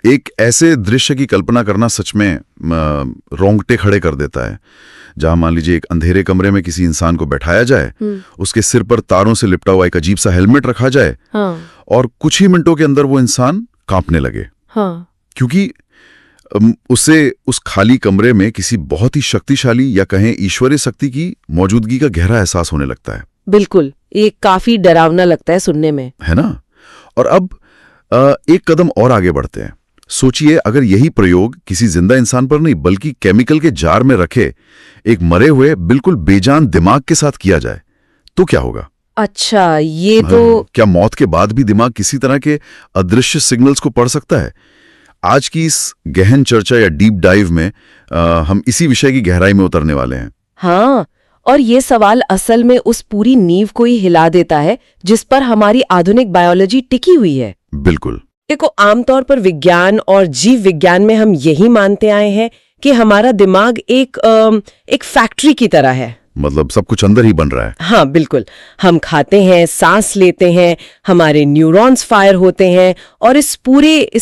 एक ऐसे दृश्य की कल्पना करना सच में रोंगटे खड़े कर देता है, जहां मान लीजिए एक अंधेरे कमरे में किसी इंसान को बैठाया जाए, उसके सिर पर तारों से लिपटा हुआ एक अजीब सा हेलमेट रखा जाए, और कुछ ही मिनटों के अंदर वो इंसान कांपने लगे। क्योंकि उसे उस खाली कमरे में किसी बहुत ही शक्तिशाली या कहें ईश्वरीय शक्ति की मौजूदगी का गहरा एहसास होने लगता है। बिल्कुल, ये काफी डरावना लगता है सुनने में, है ना? और अब एक कदम और आगे बढ़ते हैं। सोचिए, अगर यही प्रयोग किसी जिंदा इंसान पर नहीं बल्कि केमिकल के जार में रखे एक मरे हुए बिल्कुल बेजान दिमाग के साथ किया जाए, तो क्या होगा? अच्छा, ये तो क्या मौत के बाद भी दिमाग किसी तरह के अदृश्य सिग्नल्स को पढ़ सकता है? आज की इस गहन चर्चा या डीप डाइव में हम इसी विषय की गहराई में उतरने वाले हैं। हाँ, और ये सवाल असल में उस पूरी नींव को ही हिला देता है जिस पर हमारी आधुनिक बायोलॉजी टिकी हुई है। बिल्कुल। देखो, आमतौर पर विज्ञान और जीव विज्ञान में हम यही मानते आए हैं कि हमारा दिमाग एक फैक्ट्री की तरह है। मतलब सब कुछ अंदर ही बन रहा है। हाँ, बिल्कुल। हम खाते हैं, सांस लेते हैं, हमारे न्यूरॉन्स फायर होते हैं, और इस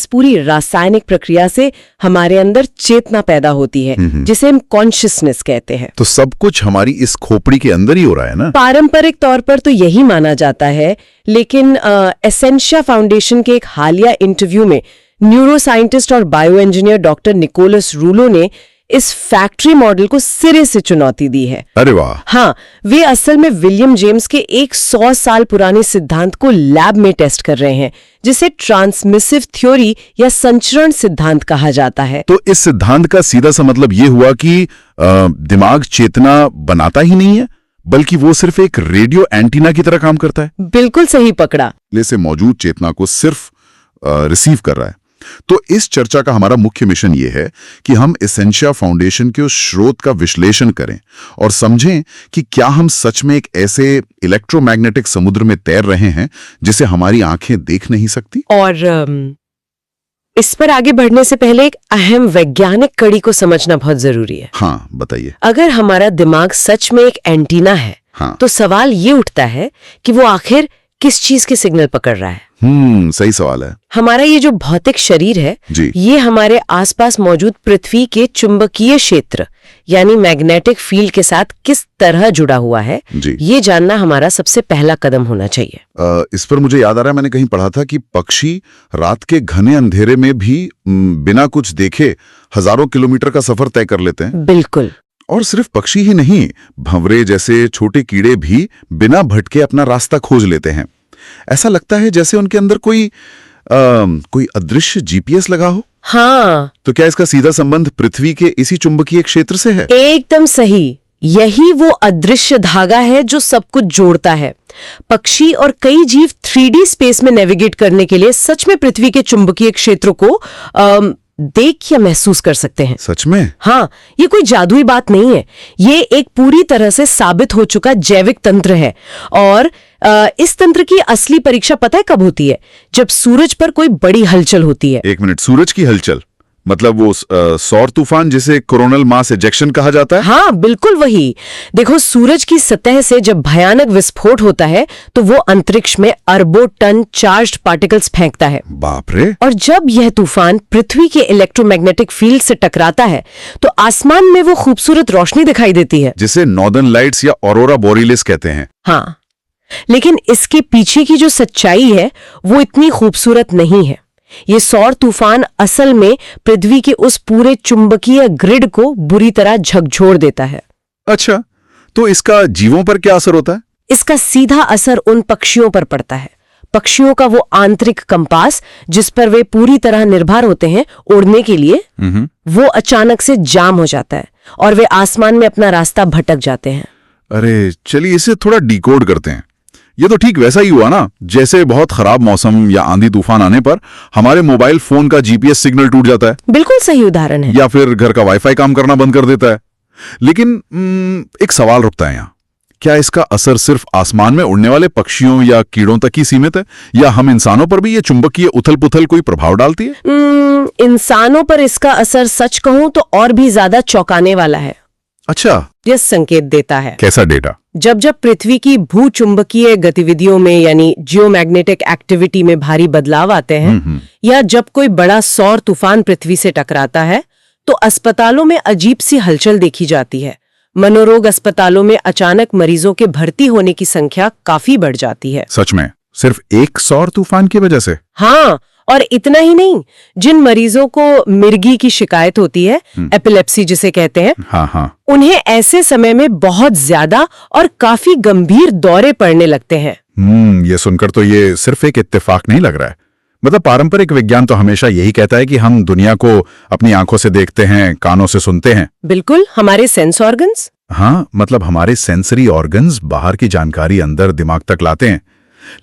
पूरी रासायनिक प्रक्रिया से हमारे अंदर चेतना पैदा होती है, जिसे हम कॉन्शियसनेस कहते हैं। तो सब कुछ हमारी इस खोपड़ी के अंदर ही हो रहा है ना? पारंपरिक तौर पर तो यही माना जाता है, लेकिन एसेंशिया फाउंडेशन के एक हालिया इंटरव्यू में न्यूरो साइंटिस्ट और बायो इंजीनियर डॉक्टर निकोलस रूलो ने इस फैक्ट्री मॉडल को सिरे से चुनौती दी है। अरे वाह! हाँ, वे असल में विलियम जेम्स के एक 100 साल पुराने सिद्धांत को लैब में टेस्ट कर रहे हैं, जिसे ट्रांसमिसिव थ्योरी या संचरण सिद्धांत कहा जाता है। तो इस सिद्धांत का सीधा सा मतलब ये हुआ कि दिमाग चेतना बनाता ही नहीं है, बल्कि वो सिर्फ एक रेडियो एंटीना की तरह काम करता है। बिल्कुल सही पकड़ा। से मौजूद चेतना को सिर्फ रिसीव कर रहा है। तो इस चर्चा का हमारा मुख्य मिशन ये है कि हम एसेंशिया फाउंडेशन के उस स्रोत का विश्लेषण करें और समझें कि क्या हम सच में एक ऐसे इलेक्ट्रोमैग्नेटिक समुद्र में तैर रहे हैं जिसे हमारी आंखें देख नहीं सकती। और इस पर आगे बढ़ने से पहले एक अहम वैज्ञानिक कड़ी को समझना बहुत जरूरी है। हाँ, बताइए। अगर हमारा दिमाग सच में एक एंटीना है, तो सवाल ये उठता है कि वो आखिर किस चीज के सिग्नल पकड़ रहा है। सही सवाल है। हमारा ये जो भौतिक शरीर है, ये हमारे आसपास मौजूद पृथ्वी के चुंबकीय क्षेत्र यानी मैग्नेटिक फील्ड के साथ किस तरह जुड़ा हुआ है, ये जानना हमारा सबसे पहला कदम होना चाहिए। इस पर मुझे याद आ रहा है, मैंने कहीं पढ़ा था कि पक्षी रात के घने अंधेरे में भी बिना कुछ देखे हजारों किलोमीटर का सफर तय कर लेते हैं। बिल्कुल। और सिर्फ पक्षी ही नहीं, भंवरे जैसे छोटे कीड़े भी बिना भटके अपना रास्ता खोज लेते हैं। ऐसा लगता है जैसे उनके अंदर कोई अदृश्य जीपीएस लगा हो। हाँ। तो क्या इसका सीधा संबंध पृथ्वी के इसी चुंबकीय क्षेत्र से है? एकदम सही। यही वो अदृश्य धागा है जो सब कुछ जोड़ता है। पक्षी और कई जीव 3D स्पेस में नेविगेट करने के लिए सच में पृथ्वी के चुंबकीय क्षेत्र को देख या महसूस कर सकते हैं। सच में? हाँ, ये कोई जादुई बात नहीं है। ये एक पूरी तरह से साबित हो चुका जैविक तंत्र है। और इस तंत्र की असली परीक्षा पता है कब होती है? जब सूरज पर कोई बड़ी हलचल होती है। एक मिनट, सूरज की हलचल मतलब वो सौर तूफान जिसे कोरोनल मास इजेक्शन कहा जाता है? हाँ, बिल्कुल वही। देखो, सूरज की सतह से जब भयानक विस्फोट होता है तो वो अंतरिक्ष में अरबों टन चार्ज्ड पार्टिकल्स फेंकता है। बाप रे! और जब यह तूफान पृथ्वी के इलेक्ट्रोमैग्नेटिक फील्ड से टकराता है तो आसमान में वो खूबसूरत रोशनी दिखाई देती है, जिसे नॉर्दर्न लाइट्स या ऑरोरा बोरिलिस कहते हैं। हाँ, लेकिन इसके पीछे की जो सच्चाई है वो इतनी खूबसूरत नहीं है। ये सौर तूफान असल में पृथ्वी के उस पूरे चुंबकीय ग्रिड को बुरी तरह झकझोर देता है। अच्छा, तो इसका जीवों पर क्या असर होता है? इसका सीधा असर उन पक्षियों पर पड़ता है। पक्षियों का वो आंतरिक कंपास जिस पर वे पूरी तरह निर्भर होते हैं उड़ने के लिए, वो अचानक से जाम हो जाता है और वे आसमान में अपना रास्ता भटक जाते हैं। अरे चलिए, इसे थोड़ा डिकोड करते हैं। ये तो ठीक वैसा ही हुआ ना, जैसे बहुत खराब मौसम या आंधी तूफान आने पर हमारे मोबाइल फोन का जीपीएस सिग्नल टूट जाता है। बिल्कुल सही उदाहरण है। या फिर घर का वाईफाई काम करना बंद कर देता है। लेकिन एक सवाल रुकता है यहाँ, क्या इसका असर सिर्फ आसमान में उड़ने वाले पक्षियों या कीड़ों तक ही सीमित है, या हम इंसानों पर भी ये चुंबकीय उथल पुथल कोई प्रभाव डालती है? इंसानों पर इसका असर सच कहूं तो और भी ज्यादा चौंकाने वाला है। अच्छा, यह संकेत देता है। कैसा डेटा? जब जब पृथ्वी की भूचुंबकीय गतिविधियों में यानी जियोमैग्नेटिक एक्टिविटी में भारी बदलाव आते हैं, या जब कोई बड़ा सौर तूफान पृथ्वी से टकराता है, तो अस्पतालों में अजीब सी हलचल देखी जाती है। मनोरोग अस्पतालों में अचानक मरीजों के भर्ती होने की संख्या काफी बढ़ जाती है। सच में? सिर्फ एक सौर तूफान की वजह से? हाँ, और इतना ही नहीं, जिन मरीजों को मिर्गी की शिकायत होती है, एपिलेप्सी जिसे कहते हैं, हाँ, उन्हें ऐसे समय में बहुत ज्यादा और काफी गंभीर दौरे पड़ने लगते हैं। ये सुनकर तो ये सिर्फ एक इत्तेफाक नहीं लग रहा है। मतलब पारंपरिक विज्ञान तो हमेशा यही कहता है कि हम दुनिया को अपनी आंखों से देखते हैं, कानों से सुनते हैं। बिल्कुल, हमारे सेंस ऑर्गन्स। हाँ, मतलब हमारे सेंसरी ऑर्गन्स बाहर की जानकारी अंदर दिमाग तक लाते हैं।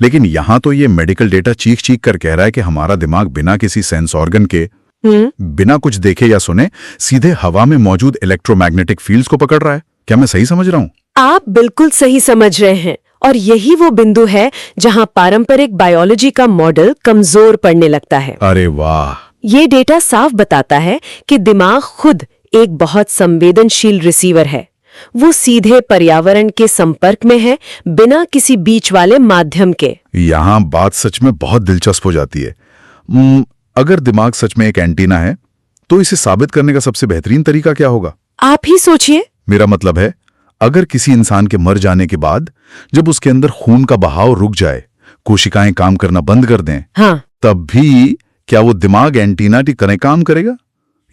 लेकिन यहाँ तो ये मेडिकल डेटा चीख चीख कर कह रहा है कि हमारा दिमाग बिना किसी सेंस ऑर्गन के, बिना कुछ देखे या सुने, सीधे हवा में मौजूद इलेक्ट्रोमैग्नेटिक फील्ड्स को पकड़ रहा है। क्या मैं सही समझ रहा हूँ? आप बिल्कुल सही समझ रहे हैं, और यही वो बिंदु है जहां पारंपरिक बायोलॉजी का मॉडल कमजोर पड़ने लगता है। अरे वाह! ये डेटा साफ बताता है कि दिमाग खुद एक बहुत संवेदनशील रिसीवर है। वो सीधे पर्यावरण के संपर्क में है, बिना किसी बीच वाले माध्यम के। यहाँ बात सच में बहुत दिलचस्प हो जाती है। अगर दिमाग सच में एक एंटीना है, तो इसे साबित करने का सबसे बेहतरीन तरीका क्या होगा? आप ही सोचिए। मेरा मतलब है, अगर किसी इंसान के मर जाने के बाद जब उसके अंदर खून का बहाव रुक जाए, कोशिकाएं काम करना बंद कर दें, हाँ, तब भी क्या वो दिमाग एंटीना की तरह काम करेगा?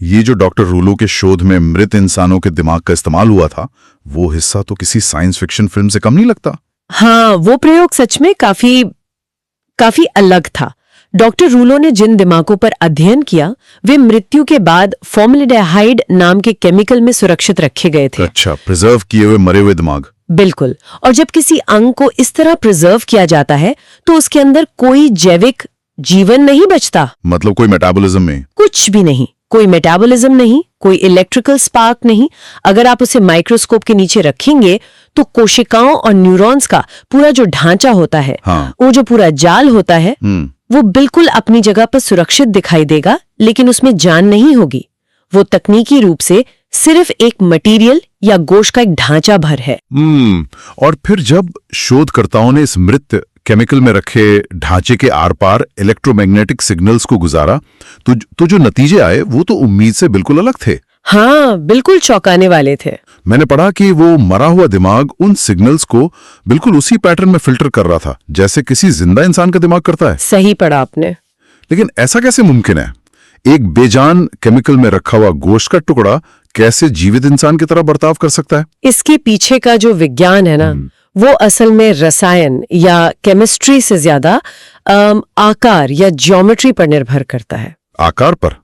ये जो डॉक्टर रूलो के शोध में मृत इंसानों के दिमाग का इस्तेमाल हुआ था, वो हिस्सा तो किसी साइंस फिक्शन फिल्म से कम नहीं लगता। हाँ, वो प्रयोग सच में काफी अलग था। डॉक्टर रूलो ने जिन दिमागों पर अध्ययन किया, वे मृत्यु के बाद फॉर्मल्डिहाइड नाम के केमिकल में सुरक्षित रखे गए थे। अच्छा, प्रिजर्व किए हुए मरे हुए दिमाग। बिल्कुल। और जब किसी अंग को इस तरह प्रिजर्व किया जाता है, तो उसके अंदर कोई जैविक जीवन नहीं बचता। मतलब कोई मेटाबॉलिज्म में? कुछ भी नहीं, कोई मेटाबॉलिज्म नहीं, कोई इलेक्ट्रिकल स्पार्क नहीं। अगर आप उसे माइक्रोस्कोप के नीचे रखेंगे, तो कोशिकाओं और न्यूरॉन्स का पूरा जो ढांचा होता है, हाँ, वो जो पूरा जाल होता है, वो बिल्कुल अपनी जगह पर सुरक्षित दिखाई देगा, लेकिन उसमें जान नहीं होगी। वो तकनीकी रूप से सिर्फ एक मटेरियल या गोश्त का एक ढांचा भर है। और फिर जब शोधकर्ताओं ने इस मृत केमिकल में रखे ढांचे के आर पार इलेक्ट्रोमैग्नेटिक सिग्नल्स को गुजारा, तो जो नतीजे आए वो तो उम्मीद से बिल्कुल अलग थे। हाँ, बिल्कुल चौंकाने वाले थे। मैंने पढ़ा कि वो मरा हुआ दिमाग उन सिग्नल्स को बिल्कुल उसी पैटर्न में फिल्टर कर रहा था, जैसे किसी जिंदा इंसान का दिमाग करता है। सही पढ़ा आपने। लेकिन ऐसा कैसे मुमकिन है? एक बेजान केमिकल में रखा हुआ गोश्त का टुकड़ा कैसे जीवित इंसान की तरह बर्ताव कर सकता है? इसके पीछे का जो विज्ञान है ना, वो असल में रसायन या केमिस्ट्री से ज्यादा आकार या ज्योमेट्री पर निर्भर करता है। आकार पर?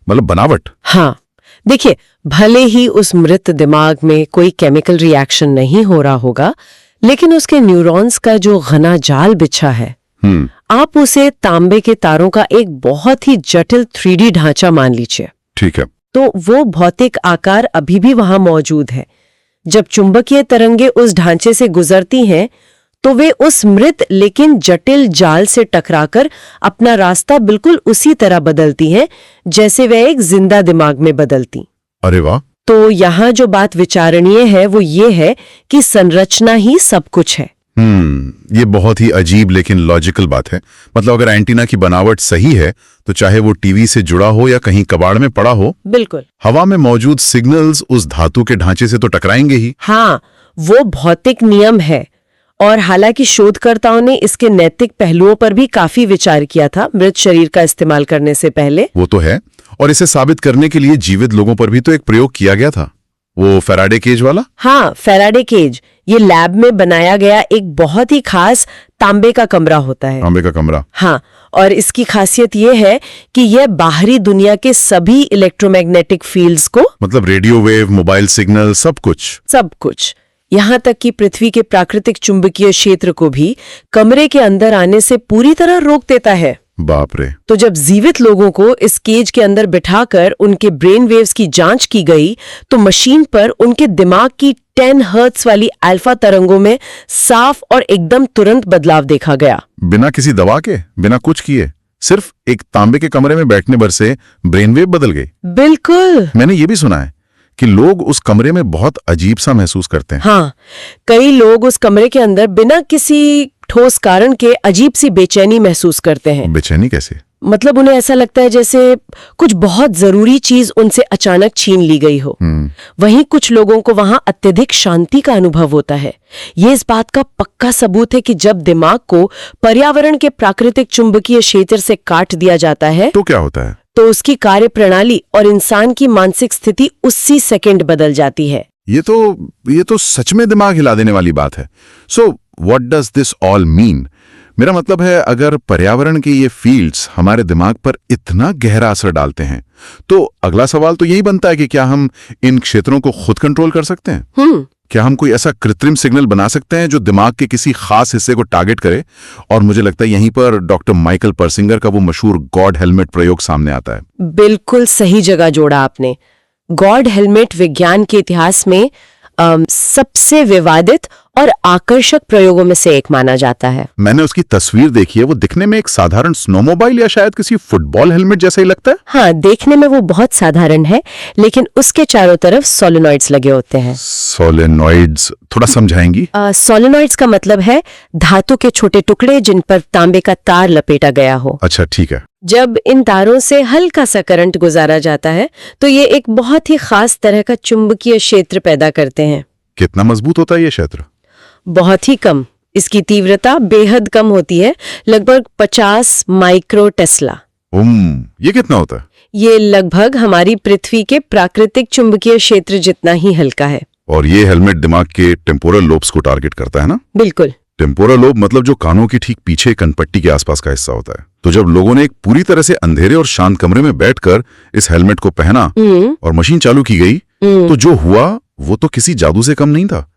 मतलब बनावट? हाँ, देखिए, भले ही उस मृत दिमाग में कोई केमिकल रिएक्शन नहीं हो रहा होगा, लेकिन उसके न्यूरॉन्स का जो घना जाल बिछा है, आप उसे तांबे के तारों का एक बहुत ही जटिल 3D ढांचा मान लीजिए। ठीक है। तो वो भौतिक आकार अभी भी वहां मौजूद है। जब चुंबकीय तरंगे उस ढांचे से गुजरती हैं, तो वे उस मृत लेकिन जटिल जाल से टकराकर अपना रास्ता बिल्कुल उसी तरह बदलती हैं जैसे वे एक जिंदा दिमाग में बदलती। अरे वाह! तो यहाँ जो बात विचारणीय है वो ये है कि संरचना ही सब कुछ है। ये बहुत ही अजीब लेकिन लॉजिकल बात है। मतलब अगर एंटीना की बनावट सही है, तो चाहे वो टीवी से जुड़ा हो या कहीं कबाड़ में पड़ा हो, बिल्कुल, हवा में मौजूद सिग्नल्स उस धातु के ढांचे से तो टकराएंगे ही। हाँ, वो भौतिक नियम है। और हालांकि शोधकर्ताओं ने इसके नैतिक पहलुओं पर भी काफी विचार किया था मृत शरीर का इस्तेमाल करने से पहले। वो तो है, और इसे साबित करने के लिए जीवित लोगों पर भी तो एक प्रयोग किया गया था, वो फैराडे केज वाला। हाँ, फैराडे केज। ये लैब में बनाया गया एक बहुत ही खास तांबे का कमरा होता है। तांबे का कमरा? हाँ, और इसकी खासियत ये है कि यह बाहरी दुनिया के सभी इलेक्ट्रोमैग्नेटिक फील्ड्स को, मतलब रेडियो वेव, मोबाइल सिग्नल, सब कुछ, यहाँ तक कि पृथ्वी के प्राकृतिक चुंबकीय क्षेत्र को भी कमरे के अंदर आने से पूरी तरह रोक देता है। बाप रे। तो जब जीवित लोगों को इस केज के अंदर बिठाकर उनके ब्रेन वेव्स की जांच की गई, तो मशीन पर उनके दिमाग की 10 हर्ट्ज वाली अल्फा तरंगों में साफ और एकदम तुरंत बदलाव देखा गया। बिना किसी दवा के, बिना कुछ किए, सिर्फ एक तांबे के कमरे में बैठने भर से ब्रेन वेव बदल गई। बिल्कुल। मैंने ये भी सुना है कि लोग उस कमरे में बहुत अजीब सा महसूस करते हैं। हाँ, कई लोग उस कमरे के अंदर बिना किसी ठोस कारण के अजीब सी बेचैनी महसूस करते हैं। बेचैनी कैसे? मतलब उन्हें ऐसा लगता है जैसे कुछ बहुत जरूरी चीज उनसे अचानक छीन ली गई हो। वहीं कुछ लोगों को वहां अत्यधिक शांति का अनुभव होता है। ये इस बात का पक्का सबूत है कि जब दिमाग को पर्यावरण के प्राकृतिक चुंबकीय क्षेत्र से काट दिया जाता है तो क्या होता है? तो उसकी कार्य प्रणाली और इंसान की मानसिक स्थिति उसी सेकंड बदल जाती है। ये तो सच में दिमाग हिला देने वाली बात है। So what does this all mean? मेरा मतलब है, अगर पर्यावरण के ये फील्ड्स हमारे दिमाग पर इतना गहरा असर डालते हैं तो अगला सवाल तो यही बनता है कि क्या हम इन क्षेत्रों को खुद कंट्रोल कर सकते हैं? क्या हम कोई ऐसा कृत्रिम सिग्नल बना सकते हैं जो दिमाग के किसी खास हिस्से को टारगेट करे? और मुझे लगता है यहीं पर डॉक्टर माइकल पर्सिंगर का वो मशहूर गॉड हेलमेट प्रयोग सामने आता है। बिल्कुल सही जगह जोड़ा आपने। गॉड हेलमेट विज्ञान के इतिहास में सबसे विवादित और आकर्षक प्रयोगों में से एक माना जाता है। मैंने उसकी तस्वीर देखी है। वो दिखने में एक साधारण स्नोमोबाइल या शायद किसी फुटबॉल हेलमेट जैसा ही लगता है। हाँ, देखने में वो बहुत साधारण है, लेकिन उसके चारों तरफ सोलेनॉइड्स लगे होते हैं। सोलेनॉइड्स थोड़ा समझाएंगी? सोलेनॉइड्स का मतलब है धातु के छोटे टुकड़े जिन पर तांबे का तार लपेटा गया हो। अच्छा, ठीक है। जब इन तारों से हल्का सा करंट गुजारा जाता है तो ये एक बहुत ही खास तरह का चुंबकीय क्षेत्र पैदा करते हैं। कितना मजबूत होता है ये क्षेत्र? बहुत ही कम। इसकी तीव्रता बेहद कम होती है, लगभग 50 माइक्रो टेस्ला। ये कितना होता है? ये लगभग हमारी पृथ्वी के प्राकृतिक चुंबकीय क्षेत्र जितना ही हल्का है। और ये हेलमेट दिमाग के टेम्पोरल लोब्स को टारगेट करता है ना? बिल्कुल। टेम्पोरल लोब मतलब जो कानों की ठीक पीछे कनपट्टी के आसपास का हिस्सा होता है। तो जब लोगों ने एक पूरी तरह से अंधेरे और शांत कमरे में बैठकर इस हेलमेट को पहना और मशीन चालू की गई तो जो हुआ वो तो किसी जादू से कम नहीं था।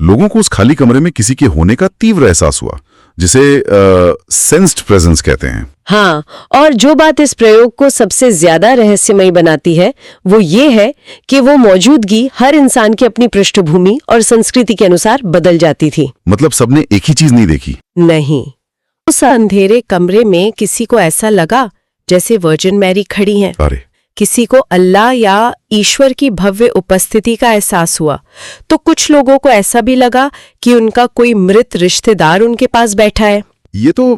लोगों को उस खाली कमरे में किसी के होने का तीव्र एहसास हुआ, जिसे सेंस्ड प्रेजेंस कहते हैं। हाँ, और जो बात इस प्रयोग को सबसे ज्यादा रहस्यमयी बनाती है वो ये है कि वो मौजूदगी हर इंसान की अपनी पृष्ठभूमि और संस्कृति के अनुसार बदल जाती थी। मतलब सबने एक ही चीज नहीं देखी? नहीं। उस अंधेरे कमरे में किसी को ऐसा लगा जैसे वर्जिन मैरी खड़ी हैं। अरे, किसी को अल्लाह या ईश्वर की भव्य उपस्थिति का एहसास हुआ, तो कुछ लोगों को ऐसा भी लगा कि उनका कोई मृत रिश्तेदार उनके पास बैठा है। ये तो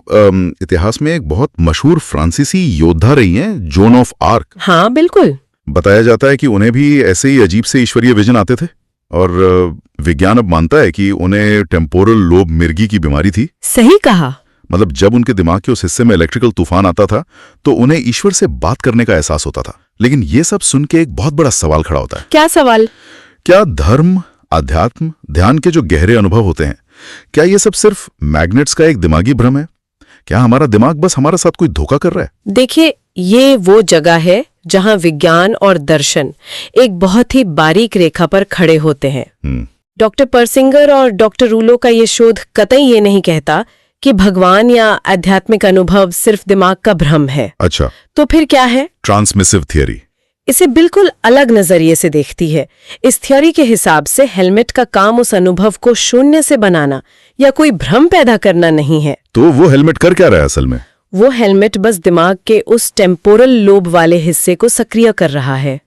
इतिहास में एक बहुत मशहूर फ्रांसीसी योद्धा रही हैं, जोन ऑफ आर्क। हाँ, बिल्कुल। बताया जाता है कि उन्हें भी ऐसे ही अजीब से ईश्वरीय विजन आते थे और विज्ञान अब मानता है कि उन्हें टेम्पोरल लोब मिर्गी की बीमारी थी। सही कहा। मतलब जब उनके दिमाग के उस हिस्से में इलेक्ट्रिकल तूफान आता था तो उन्हें ईश्वर से बात करने का एहसास होता था। लेकिन ये सब सुन के एक बहुत बड़ा सवाल खड़ा होता है। क्या सवाल? क्या धर्म, अध्यात्म, ध्यान के जो गहरे अनुभव होते हैं, क्या ये सब सिर्फ मैग्नेट्स का एक दिमागी भ्रम है? क्या हमारा दिमाग बस हमारे साथ कोई धोखा कर रहा है? देखिए, ये वो जगह है जहां विज्ञान और दर्शन एक बहुत ही बारीक रेखा पर खड़े होते हैं। डॉक्टर पर्सिंगर और डॉक्टर रूलो का ये शोध कतई ये नहीं कहता कि भगवान या आध्यात्मिक अनुभव सिर्फ दिमाग का भ्रम है। अच्छा, तो फिर क्या है? ट्रांसमिसिव थियरी इसे बिल्कुल अलग नजरिए से देखती है। इस थ्योरी के हिसाब से हेलमेट का काम उस अनुभव को शून्य से बनाना या कोई भ्रम पैदा करना नहीं है। तो वो हेलमेट कर क्या रहा है असल में? वो हेलमेट बस दिमाग के उस टेम्पोरल लोब वाले हिस्से को सक्रिय कर रहा है।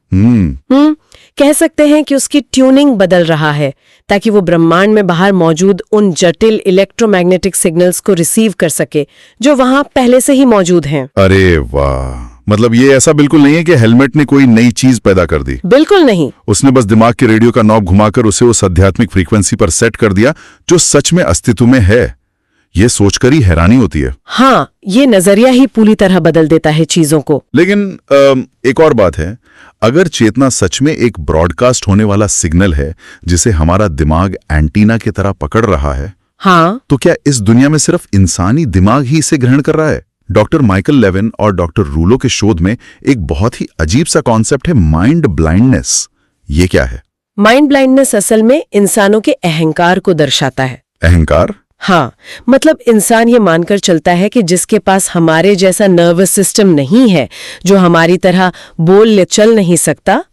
कह सकते हैं कि उसकी ट्यूनिंग बदल रहा है ताकि वो ब्रह्मांड में बाहर मौजूद उन जटिल इलेक्ट्रोमैग्नेटिक सिग्नल्स को रिसीव कर सके जो वहां पहले से ही मौजूद हैं। अरे वाह, मतलब ये ऐसा बिल्कुल नहीं है कि हेलमेट ने कोई नई चीज पैदा कर दी। बिल्कुल नहीं। उसने बस दिमाग के रेडियो का नॉब घुमाकर उसे उस आध्यात्मिक फ्रीक्वेंसी पर सेट कर दिया जो सच में अस्तित्व में है। ये सोचकर ही हैरानी होती है। हाँ, ये नजरिया ही पूरी तरह बदल देता है चीजों को। लेकिन एक और बात है, अगर चेतना सच में एक ब्रॉडकास्ट होने वाला सिग्नल है जिसे हमारा दिमाग एंटीना की तरह पकड़ रहा है, हाँ, तो क्या इस दुनिया में सिर्फ इंसानी दिमाग ही इसे ग्रहण कर रहा है? डॉक्टर माइकल लेविन और डॉक्टर रूलो के शोध में एक बहुत ही अजीब सा कॉन्सेप्ट है, माइंड ब्लाइंडनेस। ये क्या है? माइंड ब्लाइंडनेस असल में इंसानों के अहंकार को दर्शाता है। अहंकार? हाँ, मतलब इंसान ये मानकर चलता है कि जिसके पास हमारे जैसा नर्वस सिस्टम नहीं है, जो हमारी तरह बोल चल नहीं सकता,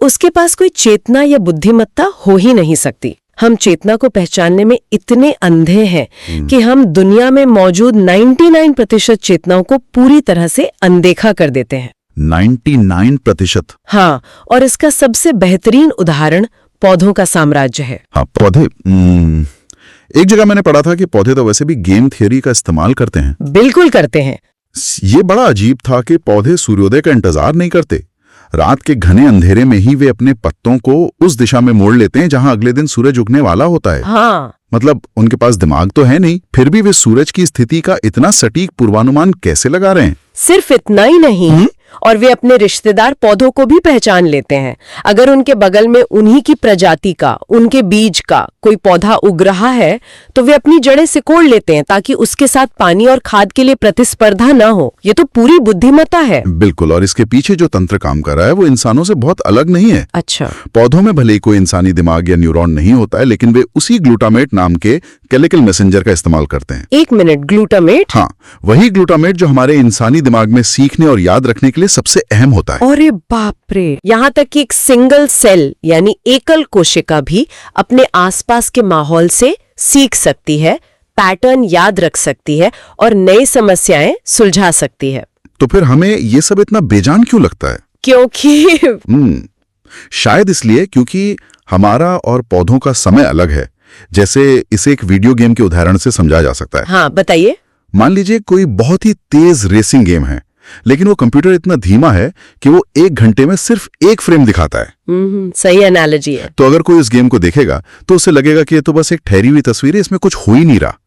उसके पास कोई चेतना या बुद्धिमत्ता हो ही नहीं सकती। हम चेतना को पहचानने में इतने अंधे हैं कि हम दुनिया में मौजूद 99% चेतनाओं को पूरी तरह से अनदेखा कर देते हैं। 99%। हाँ, और इसका सबसे बेहतरीन उदाहरण पौधों का साम्राज्य है। हाँ, पौधे। एक जगह मैंने पढ़ा था कि पौधे तो वैसे भी गेम थियरी का इस्तेमाल करते हैं। बिल्कुल करते हैं। ये बड़ा अजीब था कि पौधे सूर्योदय का इंतजार नहीं करते। रात के घने अंधेरे में ही वे अपने पत्तों को उस दिशा में मोड़ लेते हैं जहां अगले दिन सूरज उगने वाला होता है। हाँ, मतलब उनके पास दिमाग तो है नहीं, फिर भी वे सूरज की स्थिति का इतना सटीक पूर्वानुमान कैसे लगा रहे हैं? सिर्फ इतना ही नहीं, और वे अपने रिश्तेदार पौधों को भी पहचान लेते हैं। अगर उनके बगल में उन्हीं की प्रजाति का, उनके बीज का कोई पौधा उग रहा है तो वे अपनी जड़ें सिकोड़ लेते हैं ताकि उसके साथ पानी और खाद के लिए प्रतिस्पर्धा न हो। ये तो पूरी बुद्धिमत्ता है। बिल्कुल, और इसके पीछे जो तंत्र काम कर रहा है वो इंसानों से बहुत अलग नहीं है। अच्छा। पौधों में भले ही कोई इंसानी दिमाग या न्यूरॉन नहीं होता है, लेकिन वे उसी ग्लूटामेट नाम के केमिकल मैसेंजर का इस्तेमाल करते हैं। एक मिनट, ग्लूटामेट? हाँ, वही ग्लूटामेट जो हमारे इंसानी दिमाग में सीखने और याद रखने के लिए सबसे अहम होता है। अरे बाप रे! यहाँ तक कि एक सिंगल सेल यानी एकल कोशिका भी अपने आसपास के माहौल से सीख सकती है, पैटर्न याद रख सकती है और नई समस्याएं सुलझा सकती है। तो फिर हमें ये सब इतना बेजान क्यों लगता है? क्योंकि शायद इसलिए क्योंकि हमारा और पौधों का समय अलग है। जैसे इसे एक वीडियो गेम के उदाहरण से समझा जा सकता है। हाँ, बताइए। मान लीजिए कोई बहुत ही तेज रेसिंग गेम है, लेकिन वो कंप्यूटर इतना धीमा है कि वो 1 घंटे में सिर्फ 1 फ्रेम दिखाता है। सही एनालॉजी है। तो अगर कोई इस गेम को देखेगा तो उसे लगेगा कि ये तो बस एक ठहरी हुई तस्वीर है, इसमें कुछ हो ही नहीं रहा।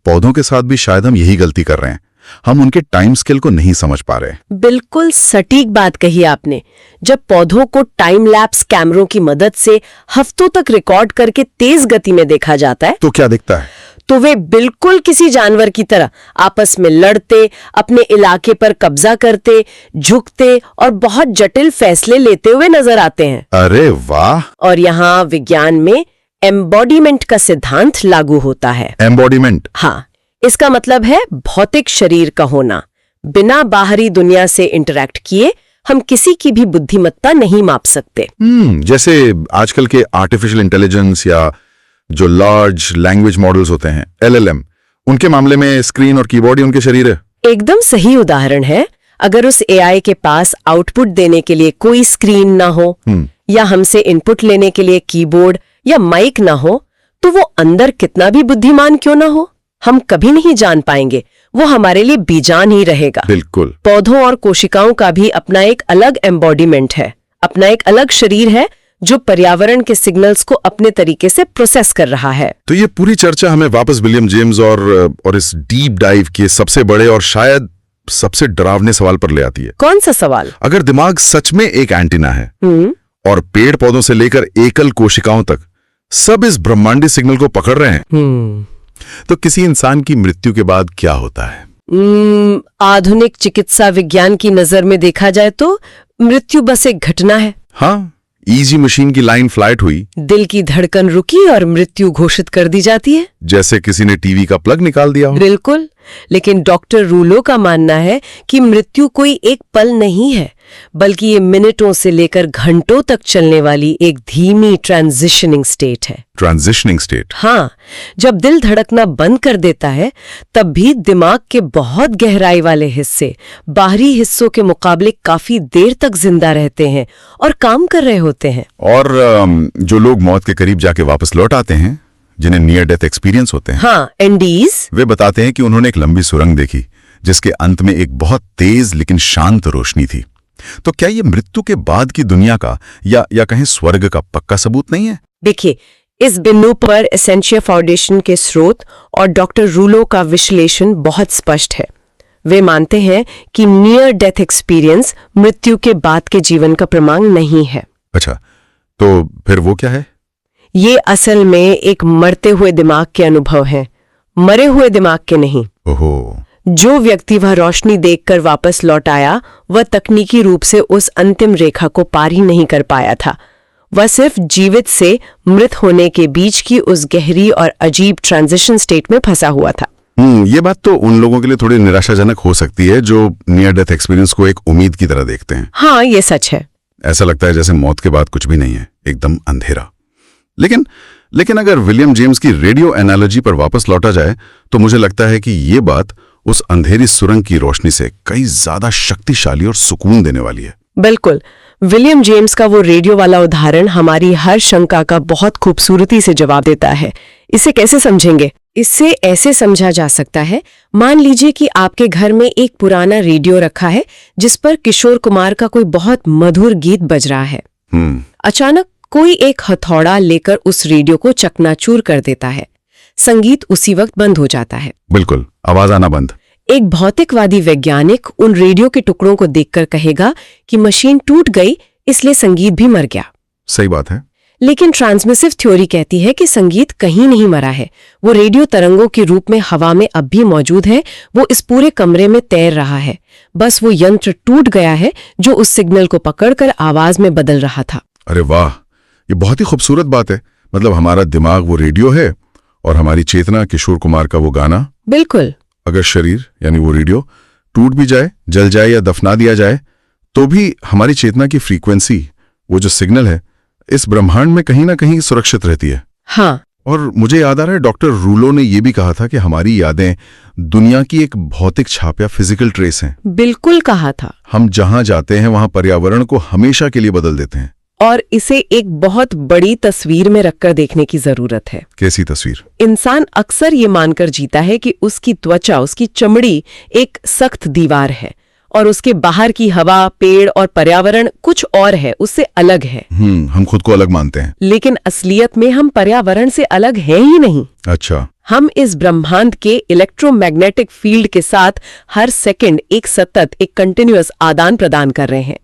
पौधों के साथ भी शायद हम यही गलती कर रहे हैं, हम उनके टाइम स्केल को नहीं समझ पा रहे। बिल्कुल सटीक बात कही आपने। जब पौधों को टाइम लैप्स कैमरों की मदद से हफ्तों तक रिकॉर्ड करके तेज गति में देखा जाता है तो क्या दिखता है? तो वे बिल्कुल किसी जानवर की तरह आपस में लड़ते, अपने इलाके पर कब्जा करते, झुकते और बहुत जटिल फैसले लेते हुए नजर आते हैं। अरे वाह! और यहाँ विज्ञान में एम्बॉडीमेंट का सिद्धांत लागू होता है। एम्बॉडीमेंट? हाँ, इसका मतलब है भौतिक शरीर का होना। बिना बाहरी दुनिया से इंटरैक्ट किए हम किसी की भी बुद्धिमत्ता नहीं माप सकते। जैसे आजकल के आर्टिफिशियल इंटेलिजेंस या जो लार्ज लैंग्वेज मॉडल्स होते हैं, LLM, उनके मामले में स्क्रीन और कीबोर्ड ही उनके शरीर है। एकदम सही उदाहरण है। अगर उस AI के पास आउटपुट देने के लिए कोई स्क्रीन ना हो या हमसे इनपुट लेने के लिए कीबोर्ड या माइक ना हो, तो वो अंदर कितना भी बुद्धिमान क्यों ना हो, हम कभी नहीं जान पाएंगे। वो हमारे लिए बेजान ही रहेगा। बिल्कुल। पौधों और कोशिकाओं का भी अपना एक अलग एम्बॉडीमेंट है, अपना एक अलग शरीर है जो पर्यावरण के सिग्नल्स को अपने तरीके से प्रोसेस कर रहा है। तो ये पूरी चर्चा हमें वापस विलियम जेम्स और इस डीप डाइव के सबसे बड़े और शायद सबसे डरावने सवाल पर ले आती है। कौन सा सवाल? अगर दिमाग सच में एक एंटीना है और पेड़ पौधों से लेकर एकल कोशिकाओं तक सब इस ब्रह्मांडी सिग्नल को पकड़ रहे हैं, तो किसी इंसान की मृत्यु के बाद क्या होता है? आधुनिक चिकित्सा विज्ञान की नजर में देखा जाए तो मृत्यु बस एक घटना है। हाँ, ईजी मशीन की लाइन फ्लाइट हुई, दिल की धड़कन रुकी और मृत्यु घोषित कर दी जाती है, जैसे किसी ने टीवी का प्लग निकाल दिया हो। बिल्कुल। लेकिन डॉक्टर रूलो का मानना है कि मृत्यु कोई एक पल नहीं है, बल्कि ये मिनटों से लेकर घंटों तक चलने वाली एक धीमी ट्रांजिशनिंग स्टेट है। Transitioning state? हाँ, जब दिल धड़कना बंद कर देता है तब भी दिमाग के बहुत गहराई वाले हिस्से बाहरी हिस्सों के मुकाबले काफी देर तक जिंदा रहते हैं और काम कर रहे होते हैं। और जो लोग मौत के करीब जाके वापस लौट आते हैं, जिन्हें नियर डेथ एक्सपीरियंस होते हैं, हाँ, एनडीज, वे बताते हैं कि उन्होंने एक लंबी सुरंग देखी जिसके अंत में एक बहुत तेज लेकिन शांत रोशनी थी। तो क्या ये मृत्यु के बाद की दुनिया का या कहें स्वर्ग का पक्का सबूत नहीं है? देखिए, इस बिंदु पर एसेंशिया फाउंडेशन के स्रोत और डॉक्टर रूलो का विश्लेषण बहुत स्पष्ट है। वे मानते हैं कि नियर डेथ एक्सपीरियंस मृत्यु के बाद के जीवन का प्रमाण नहीं है। अच्छा, तो फिर वो क्या है? ये असल में एक मरते हुए दिमाग के अनुभव हैं, मरे हुए दिमाग के नहीं। ओहो। जो व्यक्ति वह रोशनी देखकर वापस लौट आया, वह तकनीकी रूप से उस अंतिम रेखा को पार ही नहीं कर पाया था। वह सिर्फ जीवित से मृत होने के बीच की उस गहरी और अजीब ट्रांजिशन स्टेट में फंसा हुआ था। ये बात तो उन लोगों के लिए थोड़ी निराशाजनक हो सकती है जो नियर डेथ एक्सपीरियंस को एक उम्मीद की तरह देखते हैं। हाँ, ये सच है। ऐसा लगता है जैसे मौत के बाद कुछ भी नहीं है, एकदम अंधेरा। लेकिन अगर विलियम जेम्स की रेडियो एनालॉजी पर वापस लौटा जाए तो मुझे लगता है कि ये बात उस अंधेरी सुरंग की रोशनी से कई ज्यादा शक्तिशाली और सुकून देने वाली है। बिल्कुल। विलियम जेम्स का वो रेडियो वाला उदाहरण हमारी हर शंका का बहुत खूबसूरती से जवाब देता है। इसे कैसे समझेंगे? इससे ऐसे समझा जा सकता है, मान लीजिए कि आपके घर में एक पुराना रेडियो रखा है जिस पर किशोर कुमार का कोई बहुत मधुर गीत बज रहा है। अचानक कोई एक हथौड़ा लेकर उस रेडियो को चकनाचूर कर देता है। संगीत उसी वक्त बंद हो जाता है। बिल्कुल, आवाज आना बंद। एक भौतिकवादी वैज्ञानिक उन रेडियो के टुकड़ों को देखकर कहेगा कि मशीन टूट गई, इसलिए संगीत भी मर गया। सही बात है। लेकिन ट्रांसमिसिव थ्योरी कहती है कि संगीत कहीं नहीं मरा है। वो रेडियो तरंगों के रूप में हवा में अब भी मौजूद है। वो इस पूरे कमरे में तैर रहा है। बस वो यंत्र टूट गया है जो उस सिग्नल को पकड़कर आवाज में बदल रहा था। अरे वाह, ये बहुत ही खूबसूरत बात है। मतलब हमारा दिमाग वो रेडियो है और हमारी चेतना किशोर कुमार का वो गाना। बिल्कुल। अगर शरीर यानी वो रेडियो टूट भी जाए, जल जाए या दफना दिया जाए, तो भी हमारी चेतना की फ्रीक्वेंसी, वो जो सिग्नल है, इस ब्रह्मांड में कहीं ना कहीं सुरक्षित रहती है। हाँ। और मुझे याद आ रहा है, डॉक्टर रूलो ने यह भी कहा था कि हमारी यादें दुनिया की एक भौतिक छाप या फिजिकल ट्रेस हैं। बिल्कुल कहा था। हम जहां जाते हैं वहां पर्यावरण को हमेशा के लिए बदल देते हैं। और इसे एक बहुत बड़ी तस्वीर में रखकर देखने की जरूरत है। कैसी तस्वीर? इंसान अक्सर ये मानकर जीता है कि उसकी त्वचा, उसकी चमड़ी एक सख्त दीवार है और उसके बाहर की हवा, पेड़ और पर्यावरण कुछ और है, उससे अलग है। हम खुद को अलग मानते हैं। लेकिन असलियत में हम पर्यावरण से अलग हैं ही नहीं। अच्छा। हम इस ब्रह्मांड के इलेक्ट्रोमैग्नेटिक फील्ड के साथ हर सेकंड एक सतत, एक कंटिन्यूअस आदान प्रदान कर रहे हैं।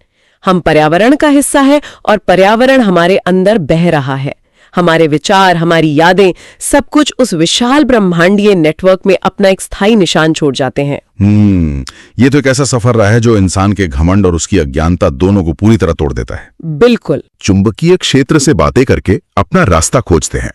हम पर्यावरण का हिस्सा है और पर्यावरण हमारे अंदर बह रहा है। हमारे विचार, हमारी यादें, सब कुछ उस विशाल ब्रह्मांडीय नेटवर्क में अपना एक स्थायी निशान छोड़ जाते हैं। ये तो एक ऐसा सफर रहा है जो इंसान के घमंड और उसकी अज्ञानता दोनों को पूरी तरह तोड़ देता है। बिल्कुल। चुंबकीय क्षेत्र से बातें करके अपना रास्ता खोजते हैं,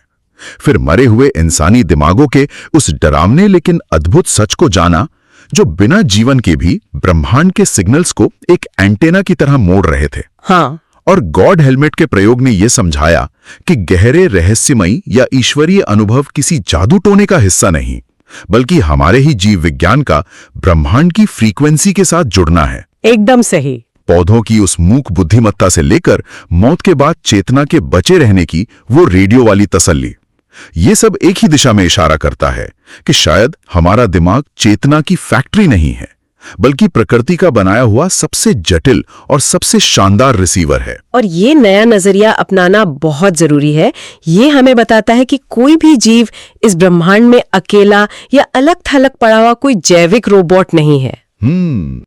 फिर मरे हुए इंसानी दिमागों के उस डरावने लेकिन अद्भुत सच को जाना जो बिना जीवन के भी ब्रह्मांड के सिग्नल्स को एक एंटेना की तरह मोड़ रहे थे। हाँ। और गॉड हेलमेट के प्रयोग ने यह समझाया कि गहरे रहस्यमयी या ईश्वरीय अनुभव किसी जादू टोने का हिस्सा नहीं, बल्कि हमारे ही जीव विज्ञान का ब्रह्मांड की फ्रीक्वेंसी के साथ जुड़ना है। एकदम सही। पौधों की उस मूक बुद्धिमत्ता से लेकर मौत के बाद चेतना के बचे रहने की वो रेडियो वाली तसल्ली, ये सब एक ही दिशा में इशारा करता है कि शायद हमारा दिमाग चेतना की फैक्ट्री नहीं है, बल्कि प्रकृति का बनाया हुआ सबसे जटिल और सबसे शानदार रिसीवर है। और ये नया नजरिया अपनाना बहुत जरूरी है। ये हमें बताता है कि कोई भी जीव इस ब्रह्मांड में अकेला या अलग थलग पड़ा हुआ कोई जैविक रोबोट नहीं है।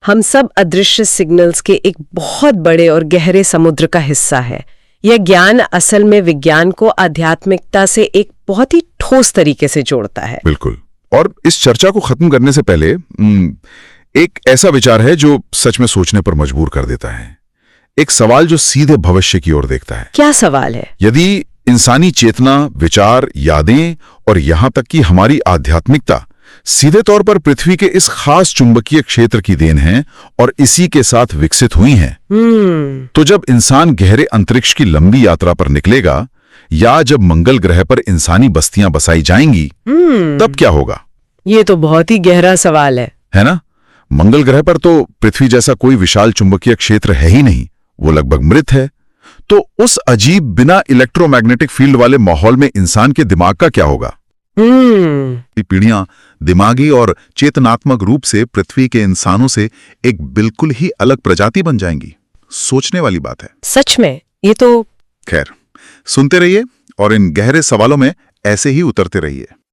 हम सब अदृश्य सिग्नल्स के एक बहुत बड़े और गहरे समुद्र का हिस्सा है। यह ज्ञान असल में विज्ञान को आध्यात्मिकता से एक बहुत ही ठोस तरीके से जोड़ता है। बिल्कुल। और इस चर्चा को खत्म करने से पहले एक ऐसा विचार है जो सच में सोचने पर मजबूर कर देता है। एक सवाल जो सीधे भविष्य की ओर देखता है। क्या सवाल है? यदि इंसानी चेतना, विचार, यादें और यहां तक कि हमारी आध्यात्मिकता सीधे तौर पर पृथ्वी के इस खास चुंबकीय क्षेत्र की देन है और इसी के साथ विकसित हुई हैं, तो जब इंसान गहरे अंतरिक्ष की लंबी यात्रा पर निकलेगा या जब मंगल ग्रह पर इंसानी बस्तियां बसाई जाएंगी, तब क्या होगा? ये तो बहुत ही गहरा सवाल है ना? मंगल ग्रह पर तो पृथ्वी जैसा कोई विशाल चुंबकीय क्षेत्र है ही नहीं, वो लगभग मृत है। तो उस अजीब बिना इलेक्ट्रोमैग्नेटिक फील्ड वाले माहौल में इंसान के दिमाग का क्या होगा? पीढ़ियां दिमागी और चेतनात्मक रूप से पृथ्वी के इंसानों से एक बिल्कुल ही अलग प्रजाति बन जाएंगी। सोचने वाली बात है। सच में ये तो। खैर, सुनते रहिए और इन गहरे सवालों में ऐसे ही उतरते रहिए।